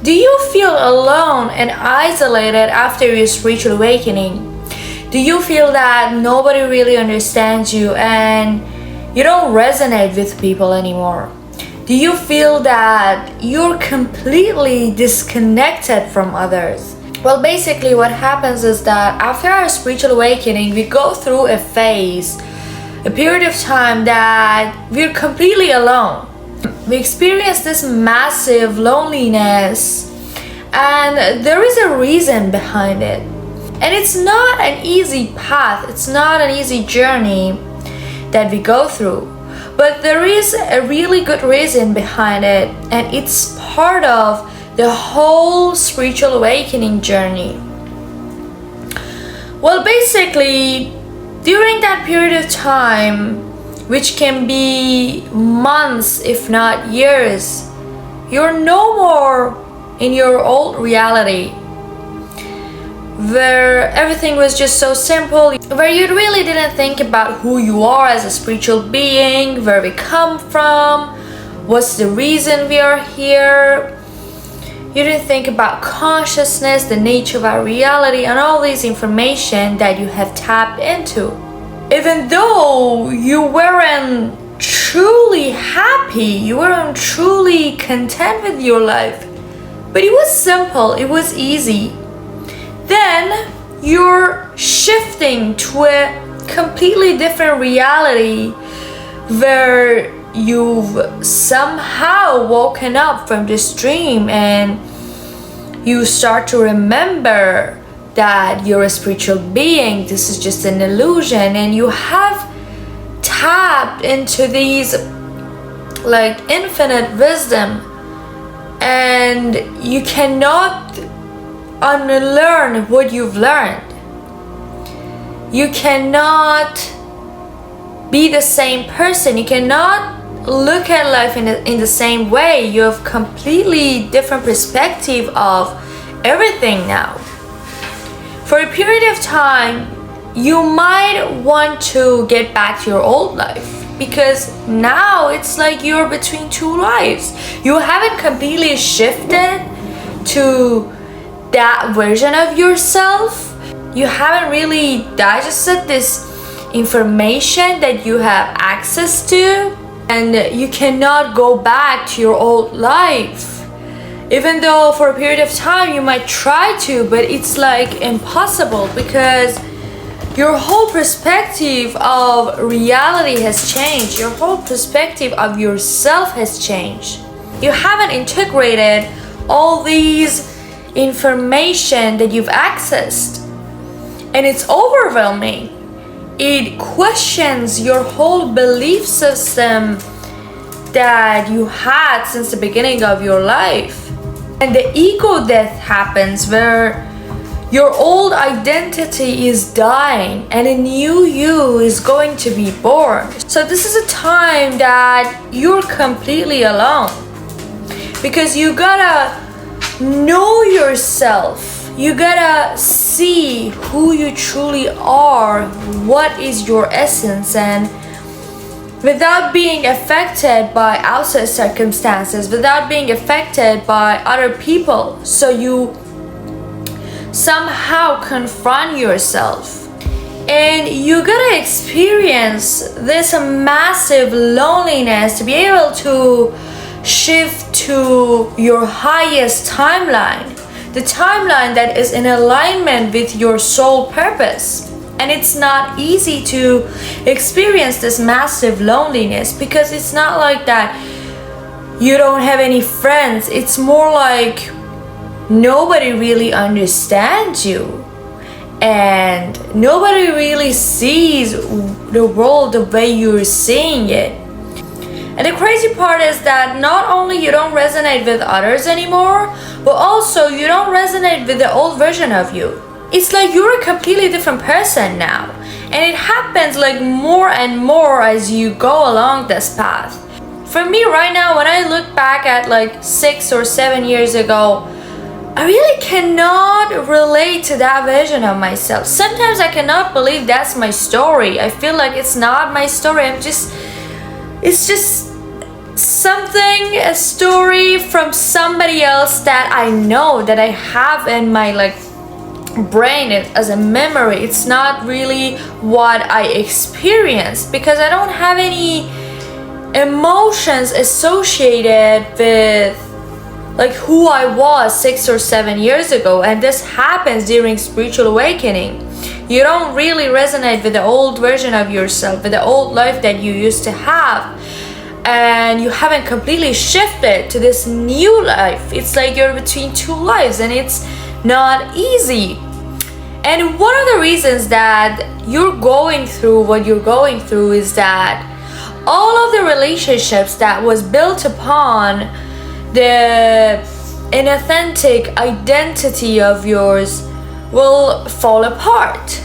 Do you feel alone and isolated after your spiritual awakening? Do you feel that nobody really understands you and you don't resonate with people anymore? Do you feel that you're completely disconnected from others? Well, basically what happens is that after our spiritual awakening, we go through a phase, a period of time that we're completely alone. We experience this massive loneliness, and there is a reason behind it. And it's not an easy path, it's not an easy journey that we go through. But there is a really good reason behind it, and it's part of the whole spiritual awakening journey. Well, basically, during that period of time, which can be months if not years, you're no more in your old reality, where everything was just so simple, where you really didn't think about who you are as a spiritual being, where we come from, what's the reason we are here. You didn't think about consciousness, the nature of our reality, and all this information that you have tapped into. Even though you weren't truly happy, you weren't truly content with your life, but it was simple, it was easy. Then you're shifting to a completely different reality where you've somehow woken up from this dream and you start to remember that you're a spiritual being, this is just an illusion, and you have tapped into these like infinite wisdom, and you cannot unlearn what you've learned. You cannot be the same person. You cannot look at life in the same way. You have completely different perspective of everything now. For a period of time, you might want to get back to your old life, because now it's like you're between two lives. You haven't completely shifted to that version of yourself. You haven't really digested this information that you have access to, and you cannot go back to your old life. Even though for a period of time you might try to, but it's like impossible, because your whole perspective of reality has changed. Your whole perspective of yourself has changed. You haven't integrated all these information that you've accessed, and it's overwhelming. It questions your whole belief system that you had since the beginning of your life. And the ego death happens, where your old identity is dying and a new you is going to be born. So this is a time that you're completely alone, because you gotta know yourself. You gotta see who you truly are, what is your essence, and without being affected by outside circumstances, without being affected by other people. So you somehow confront yourself, and you gotta experience this massive loneliness to be able to shift to your highest timeline, the timeline that is in alignment with your soul purpose. And it's not easy to experience this massive loneliness, because it's not like that you don't have any friends. It's more like nobody really understands you, and nobody really sees the world the way you're seeing it. And the crazy part is that not only you don't resonate with others anymore, but also you don't resonate with the old version of you. It's like you're a completely different person now. And it happens like more and more as you go along this path. For me right now, when I look back at like 6 or 7 years ago, I really cannot relate to that version of myself. Sometimes I cannot believe that's my story. I feel like it's not my story. It's just something, a story from somebody else that I know, that I have in my like brain as a memory. It's not really what I experienced, because I don't have any emotions associated with like who I was 6 or 7 years ago. And this happens during spiritual awakening. You don't really resonate with the old version of yourself, with the old life that you used to have, and you haven't completely shifted to this new life. It's like you're between two lives, and it's not easy. And one of the reasons that you're going through what you're going through is that all of the relationships that was built upon the inauthentic identity of yours will fall apart,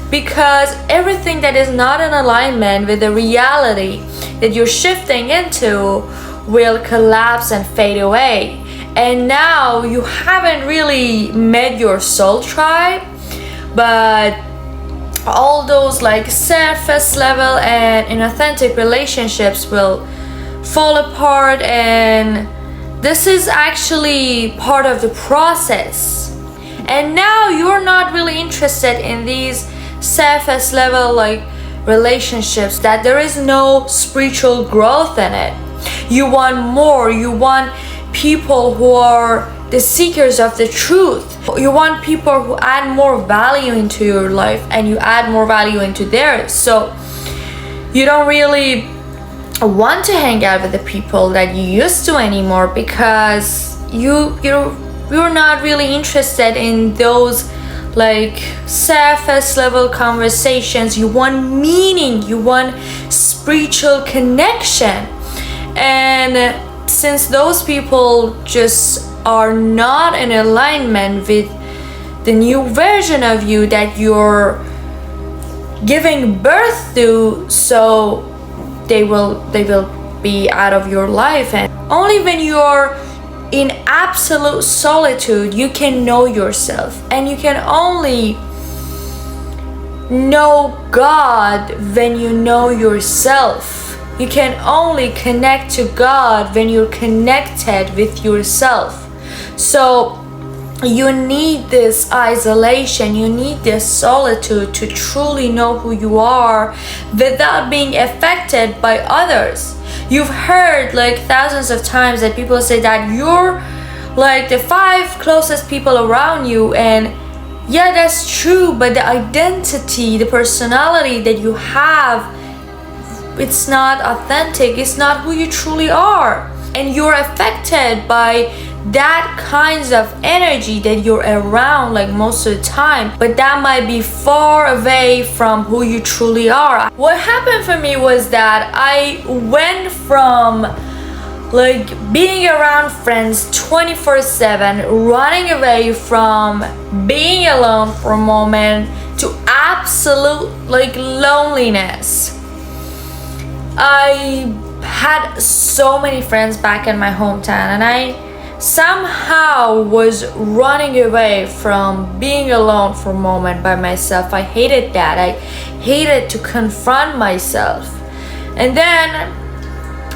because everything that is not in alignment with the reality that you're shifting into will collapse and fade away. And now you haven't really met your soul tribe, but all those like surface level and inauthentic relationships will fall apart, and this is actually part of the process. And now you're not really interested in these surface level like relationships, that there is no spiritual growth in it. You want more. You want people who are the seekers of the truth. You want people who add more value into your life, and you add more value into theirs. So you don't really want to hang out with the people that you used to anymore, because you're not really interested in those like surface level conversations. You want meaning, you want spiritual connection. And since those people just are not in alignment with the new version of you that you're giving birth to, so they will be out of your life. And only when you're in absolute solitude you can know yourself, and you can only know God when you know yourself. You can only connect to God when you're connected with yourself. So you need this isolation, you need this solitude to truly know who you are without being affected by others. You've heard like thousands of times that people say that you're like the 5 closest people around you, and yeah, that's true, but the identity, the personality that you have, it's not authentic. It's not who you truly are, and you're affected by that kinds of energy that you're around like most of the time, but that might be far away from who you truly are. What happened for me was that I went from like being around friends 24/7, running away from being alone for a moment, to absolute like loneliness. I had so many friends back in my hometown, and I somehow was running away from being alone for a moment by myself. I hated that. I hated to confront myself. And then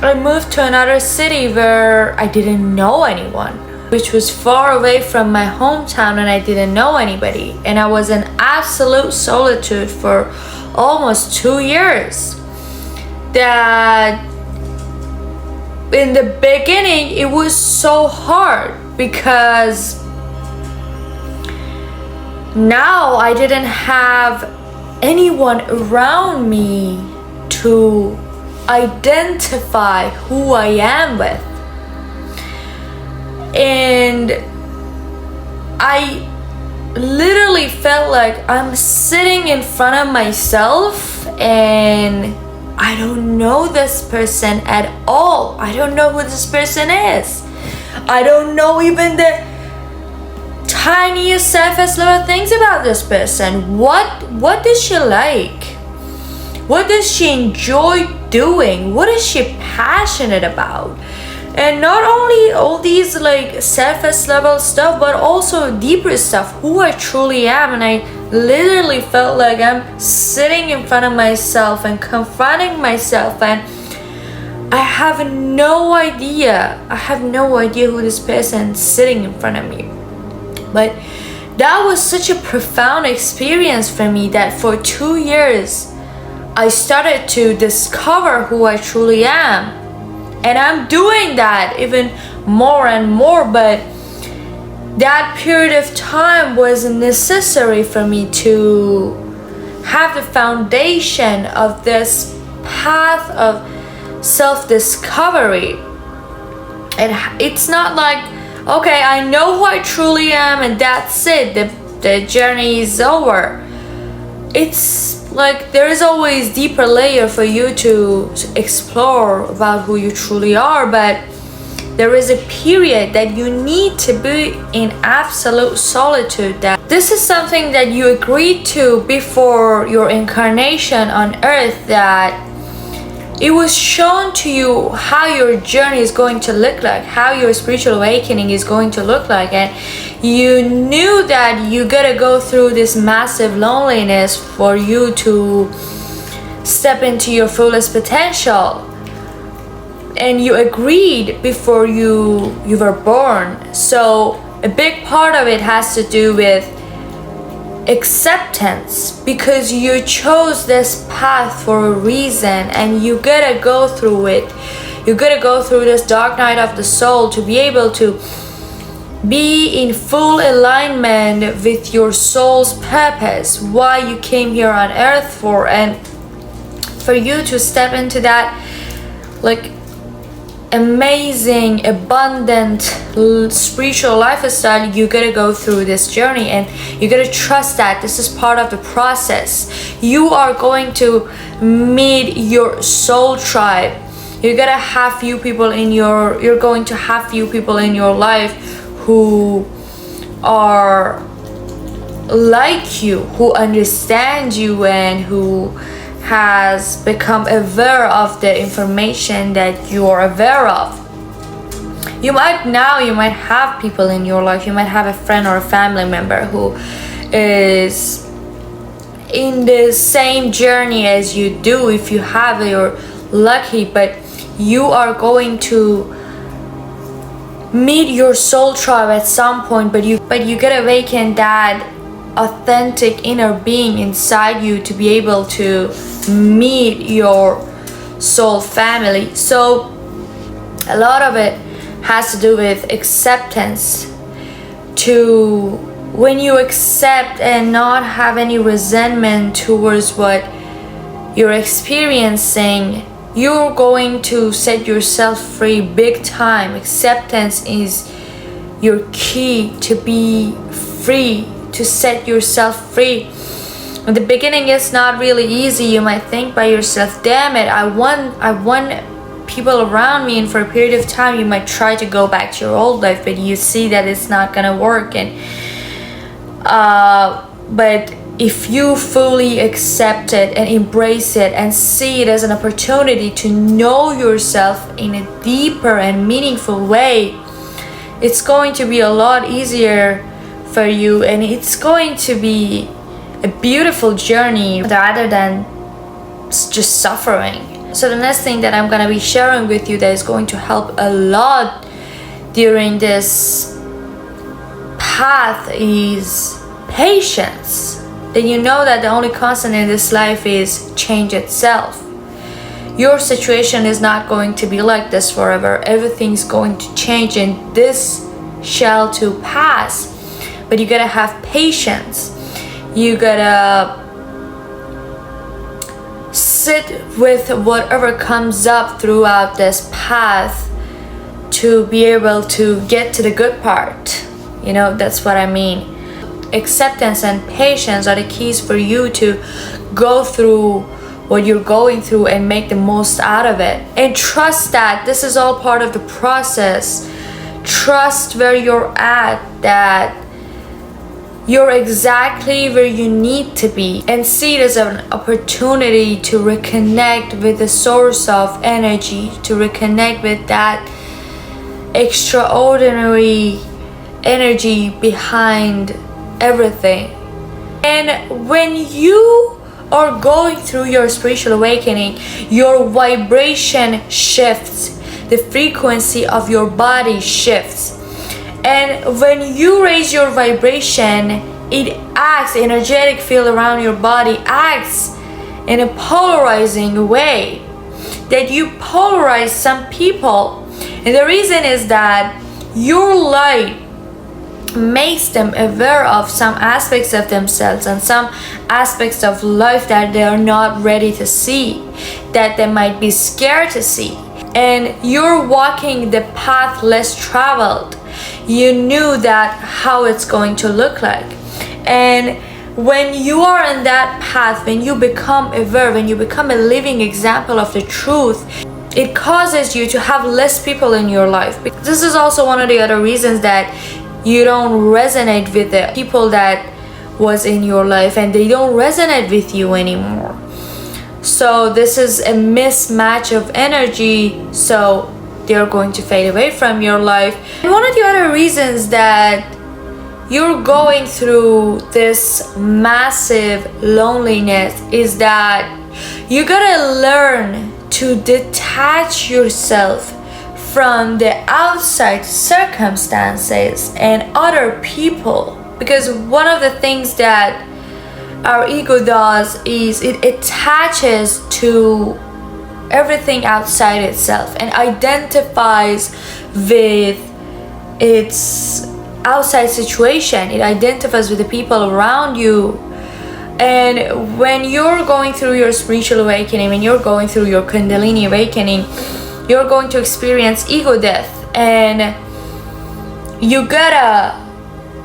I moved to another city where I didn't know anyone, which was far away from my hometown, and I didn't know anybody. And I was in absolute solitude for almost 2 years. That in the beginning it was so hard, because now I didn't have anyone around me to identify who I am with. And I literally felt like I'm sitting in front of myself, and I don't know this person at all. I don't know who this person is. I don't know even the tiniest surface level things about this person. What does she like? What does she enjoy doing? What is she passionate about? And not only all these like surface level stuff, but also deeper stuff, who I truly am. And I literally felt like I'm sitting in front of myself and confronting myself and I have no idea. I have no idea who this person is sitting in front of me. But that was such a profound experience for me that for 2 years, I started to discover who I truly am. And I'm doing that even more and more, but that period of time was necessary for me to have the foundation of this path of self-discovery. And it's not like, okay, I know who I truly am and that's it, the journey is over. It's like there is always deeper layer for you to explore about who you truly are, but there is a period that you need to be in absolute solitude. That this is something that you agreed to before your incarnation on earth, that it was shown to you how your journey is going to look like, how your spiritual awakening is going to look like, and you knew that you gotta go through this massive loneliness for you to step into your fullest potential. And you agreed before you were born. So a big part of it has to do with acceptance, because you chose this path for a reason and you gotta go through it. You gotta go through this dark night of the soul to be able to be in full alignment with your soul's purpose, why you came here on earth for, and for you to step into that like amazing, abundant spiritual lifestyle. You gotta go through this journey and you gotta trust that this is part of the process. You are going to meet your soul tribe. You're going to have few people in your life who are like you, who understand you, and who has become aware of the information that you are aware of. You might have people in your life, you might have a friend or a family member who is in the same journey as you do. If you have it, you're lucky, but you are going to meet your soul tribe at some point, but you gotta awaken that authentic inner being inside you to be able to meet your soul family. So a lot of it has to do with acceptance. When you accept and not have any resentment towards what you're experiencing, you're going to set yourself free big time. Acceptance is your key to be free, to set yourself free. In the beginning, it's not really easy. You might think by yourself, damn it, I want people around me, and for a period of time you might try to go back to your old life, but you see that it's not gonna work. And but if you fully accept it and embrace it and see it as an opportunity to know yourself in a deeper and meaningful way, it's going to be a lot easier for you, and it's going to be a beautiful journey rather than just suffering. So the next thing that I'm going to be sharing with you that is going to help a lot during this path is patience. Then you know that the only constant in this life is change itself. Your situation is not going to be like this forever. Everything's going to change, and this shall to pass. But you gotta have patience. You gotta sit with whatever comes up throughout this path to be able to get to the good part. You know, that's what I mean. Acceptance and patience are the keys for you to go through what you're going through and make the most out of it. And trust that this is all part of the process. Trust where you're at, that you're exactly where you need to be, and see it as an opportunity to reconnect with the source of energy, to reconnect with that extraordinary energy behind everything. And when you are going through your spiritual awakening, your vibration shifts, the frequency of your body shifts. And when you raise your vibration, it acts, the energetic field around your body acts in a polarizing way, that you polarize some people. And the reason is that your light makes them aware of some aspects of themselves and some aspects of life that they are not ready to see, that they might be scared to see. And you're walking the path less traveled. You knew that how it's going to look like. And when you are in that path, when you become aware, when you become a living example of the truth, it causes you to have less people in your life. This is also one of the other reasons that you don't resonate with the people that was in your life, and they don't resonate with you anymore. So this is a mismatch of energy, so they're going to fade away from your life. And one of the other reasons that you're going through this massive loneliness is that you gotta learn to detach yourself from the outside circumstances and other people. Because one of the things that our ego does is it attaches to everything outside itself and identifies with its outside situation. It identifies with the people around you. And when you're going through your spiritual awakening, when you're going through your Kundalini awakening, you're going to experience ego death, and you gotta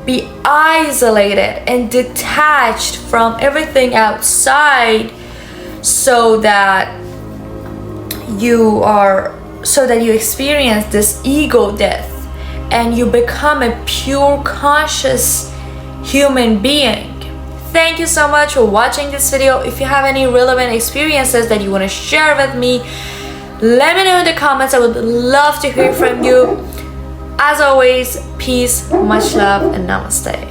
be isolated and detached from everything outside so that you experience this ego death and you become a pure conscious human being. Thank you so much for watching this video. If you have any relevant experiences that you want to share with me, let me know in the comments. I would love to hear from you. As always, peace, much love, and namaste.